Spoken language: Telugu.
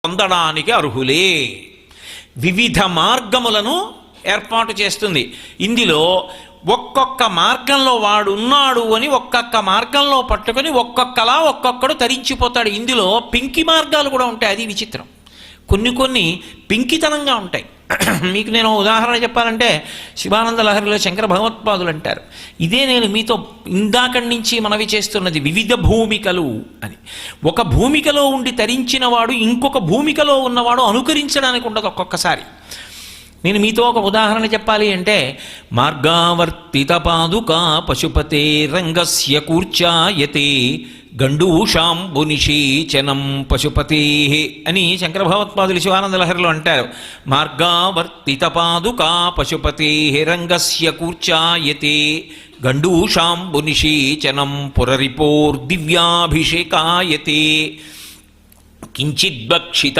పొందడానికి అర్హులే. వివిధ మార్గములను ఏర్పాటు చేస్తుంది. ఇందులో ఒక్కొక్క మార్గంలో వాడు ఉన్నాడు అని ఒక్కొక్క మార్గంలో పట్టుకొని ఒక్కొక్కలా ఒక్కొక్కడు తరించిపోతాడు. ఇందులో పెంకి మార్గాలు కూడా ఉంటాయి. అది విచిత్రం. కొన్ని పెంకితనంగా ఉంటాయి. మీకు నేను ఉదాహరణ చెప్పాలంటే శివానంద లహరిలో శంకర భగవత్పాదులు అంటారు, ఇదే నేను మీతో ఇందాకడి నుంచి మనవి చేస్తున్నది వివిధ భూమికలు అని. ఒక భూమికలో ఉండి తరించిన వాడు ఇంకొక భూమికలో ఉన్నవాడు అనుకరించడానికి ఉండదు. ఒక్కొక్కసారి నేను మీతో ఒక ఉదాహరణ చెప్పాలి అంటే, మార్గావర్తిత పాదుకా పశుపతే రంగస్య కూర్చాయతే గండూషాంబునిషీచనం పశుపతే అని శంకర భగవత్పాదులు శివానంద లహరిలో అంటారు. మార్గావర్తిత పాదుకా పశుపతే రంగస్య కూర్చాయతే గండూషాంబునిషీచనం పురరిపోర్దివ్యాభిషేకాయతే కించిద్భక్షిత